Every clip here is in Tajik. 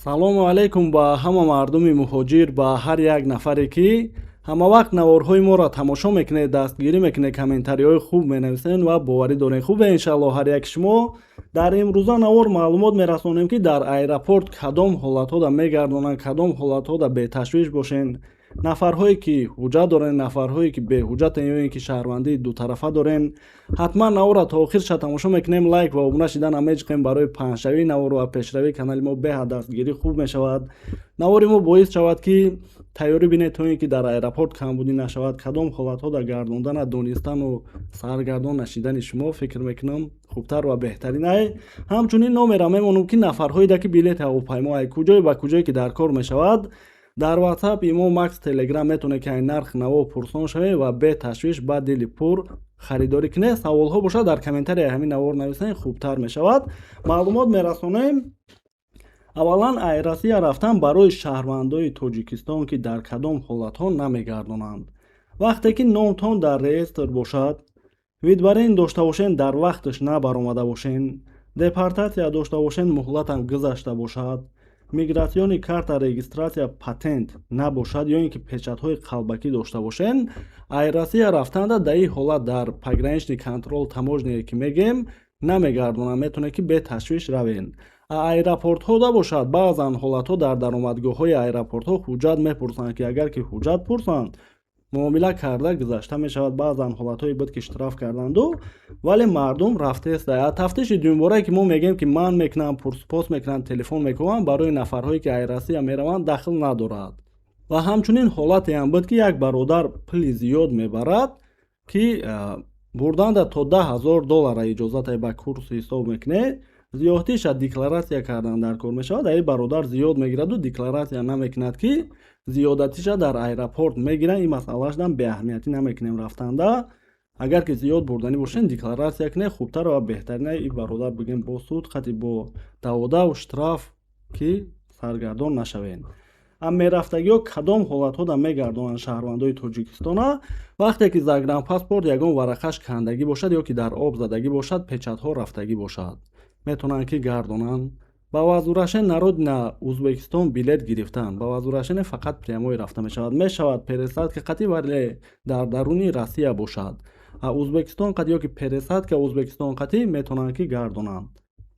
салому алайкум ба ҳама мардуми муҳоҷир, ба ҳар як нафаре ки ҳамавақт наворҳои моро тамошо мекунед, дастгирӣ мекунед, комментариҳои хуб менависед ва боварӣ доред. хубе иншаалло ҳар яки шумо. дар имрӯза навор маълумот мерасонем ки дар аэропорт кадом ҳолатҳода мегардонанд, кадом ҳолатҳода беташвиш бошен. нафарҳое ки ҳуҷҷат дорен, нафарҳое ки беҳуҷҷатен ё ин ки шаҳрвандии дутарафа дорен. ҳатман наворро то охирша тамошо мекунем, лайк ва обуна шида намеҷиқем барои паҳншавии навор ва пешравии канали мо беҳад дастгирӣ хуб мешавад. навори мо боис шавад ки тайёрӣ бинед то ин ки дар аэропорт камбудӣ нашавад. кадом ҳолатҳода гардондана донистану саргардон нашидани шумо фикр мекунам хубтар ва беҳтарин ай. ҳамчунин номеро мемонам ки нафарҳоеда ки билети ҳавопаймо ай куҷое ба куҷое ки дар кор мешавад. дар WhatsApp имо Max Telegram метавонед ки ай нарх наво пурсон шавед ва бе ташвиш ба дили пур харидорӣ кунед. саволҳо бошад дар комментария ҳамин навор нависед, хубтар мешавад. маълумот мерасонем. аввалан Айросия рафтан барои шаҳрвандои Тоҷикистон ки дар кадом ҳолатҳо намегардонанд. вақте ки номтон дар реестр бошад, видбарин дошта бошен, дар вақташ набаромада бошен, депортатсия дошта бошен, муҳлатам гузашта бошад, мигратсиони карта регистратсия патент набошад ё ин ки печатҳои қалбакӣ дошта бошен, Айросия рафтанда дар ин ҳолат дар пограничный контрол таможние ки мегем намегардонанд, метавонед ки беташвиш равен. аэропортҳода бошад баъзан ҳолатҳо дар даромадгоҳҳои аэропортҳо ҳуҷҷат мепурсанд ки агар ки ҳуҷҷат пурсанд муомила карда гузашта мешавад. баъзан ҳолатҳое буд ки штраф карданду вале мардум рафтеста. тафтиши дуюмборае ки мо мегем ки ман мекунам, пурсупос мекунам, телефон мекунам, барои нафарҳое ки Айросия мераванд дахл надорад. ва ҳамчунин ҳолате ҳам буд ки як бародар пули зиёд мебарад ки бурданда то $10,000 иҷозате ба курс ҳисоб мекунед. зиёдтиша декларатсия кардан дар кор мешавад. ай бародар зиёд мегираду декларатсия намекунад ки зиёдатиша дар аэропорт мегирад. ин масъалашдам беаҳамиятӣ намекунем рафтанда. агар ки зиёд бурданӣ бошен декларатсия кунед, хубтар ва беҳтарин. ин бародар бигем бо суд хати бо даводаву штраф ки саргардон нашавен. мерафтагиҳо кадом ҳолатҳода мегардонанд шаҳрвандои Тоҷикистона? вақте ки загранпаспорт ягон варақаш кандагӣ бошад ё ки дар об задагӣ бошад, печатҳо рафтагӣ бошад, метавонанд ки гардонанд. ба вазурашен народна Узбекистон билет гирифтан. ба вазурашене фақат прямои рафта мешавад. мешавад пересадка қатӣ вале дар даруни Россия бошад. Узбекистон қатӣ ё ки пересадка Узбекистон қатӣ метавонанд ки гардонанд.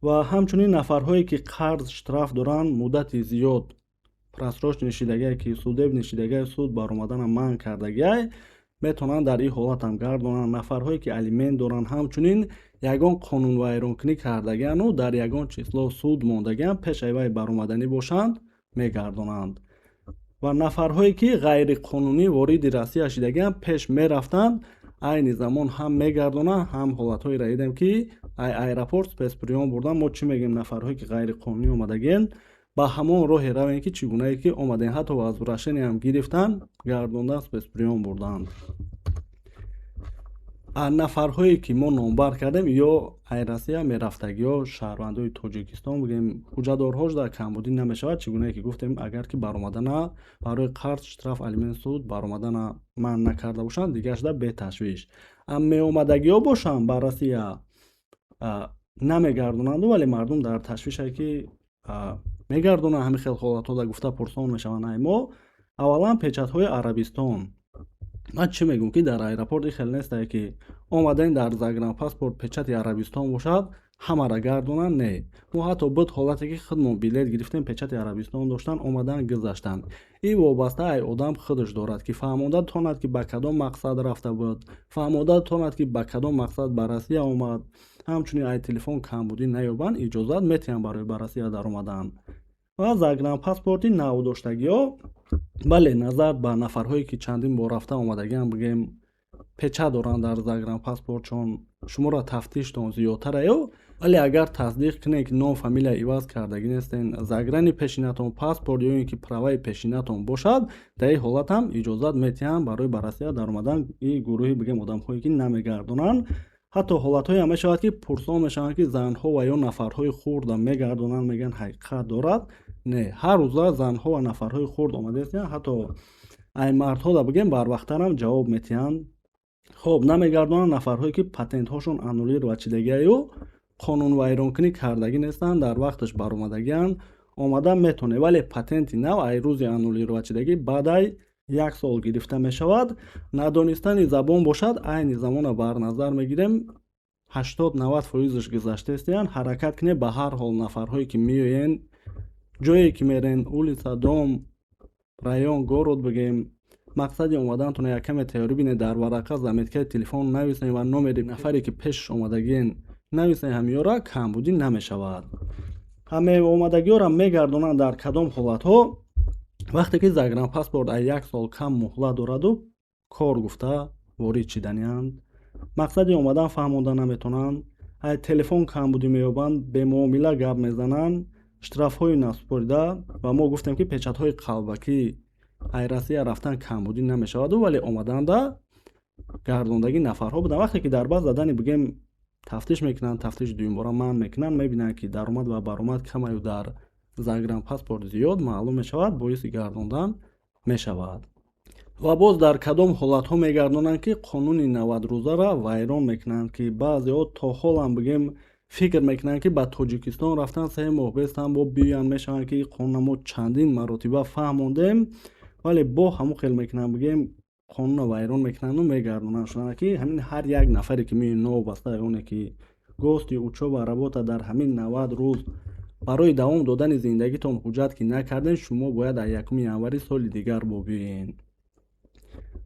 ва ҳамчунин нафарҳое ки қарз штраф доранд, муддати зиёд просроча нишидагие ки судеб нишидагии суд баромадана манъ кардагие метавонанд дар ин ҳолат ҳам гардонанд. нафарҳое ки алимент доранд, ҳамчунин ягон қонунвайронкунӣ кардагияну дар ягон число суд мондагиян пеш айвай баромаданӣ бошанд мегардонанд. ва нафарҳое ки ғайриқонунӣ вориди Россия шидагиян пеш мерафтанд, айни замон ҳам мегардонанд. ҳам ҳолатҳоеро дидем ки аэропорт спецприём бурдан. мо чӣ мегем? нафарҳое ки ғайриқонунӣ омадагиян ба ҳамон роҳе равен ки чӣ гунае ки омаден, ҳатто вазурашене ҳам гирифтан, гардондан спецприём бурданд. нафарҳое ки мо номбар кардем ё Айросия мерафтагиҳо шаҳрвандои Тоҷикистон бигем ҳуҷҷатдорҳошда камбудӣ намешавад. чӣ гунае ки гуфтем, агар ки баромадана барои қарз штраф алимент суд баромадана манъ накарда бошанд, дигар шуда беташвиш. меомадагиҳо бошанд ба Россия намегардонанду вале мардум дар ташвише ки мегардонанд. ҳамин хел ҳолатҳода гуфта пурсон мешаванд. ай мо аввалан печатҳои Арабистон. ман чӣ мегӯм ки дар аэропорт ин хел нестае ки омаден дар загранпаспорт печати Арабистон бошад ҳамара гардонанд. не, мо ҳатто буд ҳолате ки худмон билет гирифтем, печати Арабистон доштан, омадан гузаштанд. ин вобаста ай одам худаш дорад ки фаҳмода тонад ки ба кадом мақсад рафта буд, фаҳмода тонад ки ба кадом мақсад ба Россия омад. ҳамчунин ай телефон камбудӣ наёбанд, иҷозат метиҳанд барои ба Россия даромадан. ва загранпаспорти навдоштагиҳо, бале назар ба нафарҳое ки чандин бор рафта омадагиян бигем печат доранд дар загранпаспорт, чун шуморо тафтиштон зиёдтар аю. вале агар тасдиқ кунед ки ном фамилия иваз кардагӣ нестен, заграни пешинатон паспорт ё ин ки праваи пешинатон бошад, дар ин ҳолат ҳам иҷозат метиҳанд барои ба Россия даромадан. ин гурӯҳи бигем одамҳое ки намегардонанд. ҳатто ҳолатҳое ҳам мешавад ки пурсон мешаванд ки занҳо ва ё нафарҳои хурда мегардонанд, мегӯянд ҳақиқат дорад. не, ҳар рӯза занҳо ва нафарҳои хурд омадаистанд. ҳатто ай мардҳода бигем барвақтарам ҷавоб метиҳанд. хоб намегардонанд нафарҳое ки патентҳошон аннулир ва чидагиаю қонунвайронкунӣ кардагӣ нестанд, дар вақташ баромадагиян, омада метавонед, вале патенти нав ай рӯзи аннулировачидагӣ баъдай 1 сол гирифта мешавад. Надонистани забон бошад, айни замона бар назар мегирем 80-90% гузаштаст. Яън ҳаракат кинед ба ҳар ҳол нафарҳое ки меоянд, ҷое ки мерен, улица, дом, район, город бигем, мақсади омадантон якаме тайёрӣ бинед, дар варақа заметкаи телефон нависем ва номери нафаре ки пешаш омадагиен нависем, ҳамиёра камбудӣ намешавад. ҳаме омадагиёра мегардонанд дар кадом ҳолатҳо? вақте ки загранпаспорт аз 1 сол кам муҳлат дораду кор гуфта ворид шиданиянд, мақсади омадан фаҳмонда наметонанд, аз телефон камбудӣ меёбанд, бемуомила гап мезананд, штрафҳои насупорида ва мо гуфтем ки печатҳои қалбакӣ аз Россия рафтан камбудӣ намешаваду вале омаданда гардондаги нафарҳо буданд. вақте ки дар баъз задани бигем тафтиш мекунанд, тафтиши дуюмбора манъ мекунанд, мебинанд ки даромад ва баромад камаю дар загранпаспорт зиёд маълум мешавад, боиси гардондан мешавад. ва боз дар кадом ҳолатҳо мегардонанд ки қонуни 90 рӯзара вайрон мекунанд, ки баъзеҳо то ҳолам бигем фикр мекунанд ки ба Тоҷикистон рафтан 3 моҳ бестан бо биёянд, мешаванд ки қонуна мо чандин маротиба фаҳмондем, вале бо ҳамун хел мекунанд бигем қонуна вайрон мекунанду мегардонанд шуданд ки ҳамин ҳар як нафаре ки меояд новобаста оне ки гости учоба работа дар ҳамин 90 рӯз барои давом додани зиндагитон ҳуҷҷат ки накардем, шумо бояд аз 1 январи соли дигар бо биёед.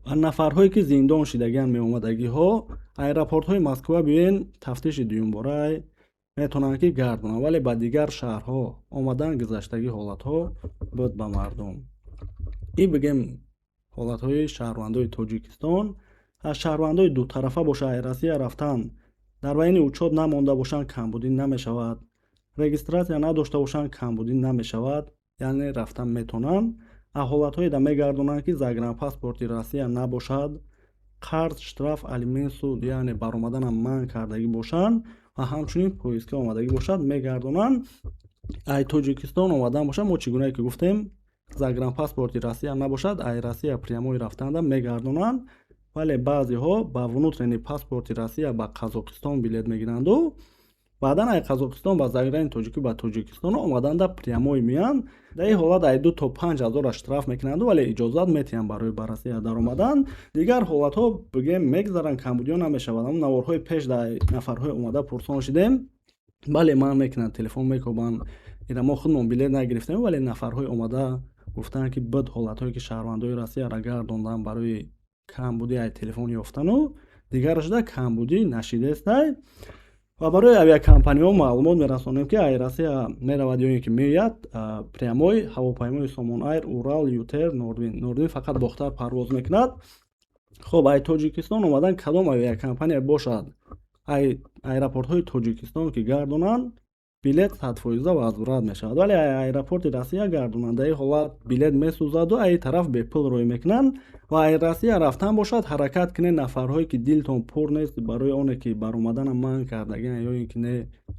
ва нафарҳое ки зиндон шидагианд меомадагиҳо аэропортҳои Москва биёянд, тафтиши дуюмбора метавонанд ки гардонанд, вале ба дигар шаҳрҳо омадан гузаштаги ҳолатҳо буд ба мардум. ин бигем ҳолатҳои шаҳрвандои Тоҷикистон. аз шаҳрвандои дутарафа боша аз Россия рафтан дар байни учёт намонда бошанд, камбудӣ намешавад. регистратсия надошта бошанд, камбудӣ намешавад, яъне рафтан метавонанд. аз ҳолатҳое да мегардонанд ки загранпаспорти Россия набошад, қарз, штраф, алимент, суд, яъне баромаданам манъ кардагӣ бошанд ва ҳамчунин поиска омадагӣ бошад, мегардонанд. аз Тоҷикистон омадан бошад, мо чӣ гуна ки гуфтем, загранпаспорти Россия набошад, аз Россия прямои рафтанда мегардонанд, вале баъзеҳо ба внутренни паспорти Россия ба Қазоқистон билет мегиранду баъдан аз Қазоқистон ба заграни тоҷикӣ ба Тоҷикистон омаданда прямои меянд. дар ин ҳолат аз 2 то 5 ҳазора штраф мекунанду вале иҷозат метиҳанд барои ба Россия даромадан. дигар ҳолатҳо бигем мегзаранд, камбудиё намешавад. ҳамун наворҳои пеш дар нафарҳои омада пурсон шидем, бале манъ мекунанд, телефон мекобанд, ира мо худмон билет нагирифтем, вале нафарҳои омада гуфтанд ки буд ҳолатҳое ки шаҳрвандои Россияро гардонданд барои камбудӣ аз телефон ёфтану дигарашда камбудӣ нашидестай. ва барои авиакомпаниҳо маълумот мерасонем ки аз Россия меравад ё ин ки меояд прямой ҳавопаймои Somon Air, Урал, Ютер, Нордвин фақат бохтар парвоз мекунад. хоб аз Тоҷикистон омадан кадом авиакомпания бошад аз аэропортҳои Тоҷикистон ки гардонанд, билет 100% возврат мешавад, вале аз аэропорти Россия гардонанд, дар ин ҳолат билет месӯзаду аз ин тараф бепул рӯй мекунанд. ва аз Россия рафтан бошад, ҳаракат кинед нафарҳое ки дилтон пур нест барои оне ки баромаданам манъ кардагианд ё ин ки не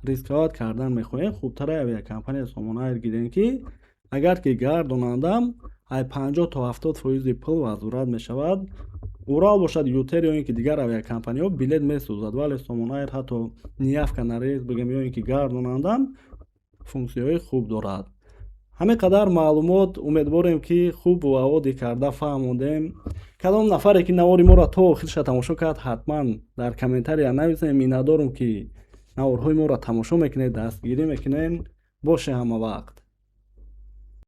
рисковат кардан мехоҳем, хубтар авиакомпания Somon Air гирем ки агар ки гардонандам аз 50 то 70% пул возврат мешавад. Урал бошад, Ютер ё ин ки дигар авиакомпаниҳо билет месӯзад, вале Somon Air ҳатто ниявка на рейс бигем ё ин ки гардонандам функсияҳои хуб дорад. ҳамин қадар маълумот умедворем ки хуб ва оддӣ карда фаҳмондем. кадом нафаре ки навори моро то охирша тамошо кард, ҳатман дар комментария нависем. миннатдорам ки наворҳои моро тамошо мекунед, дастгирӣ мекунед. боше ҳама вақт.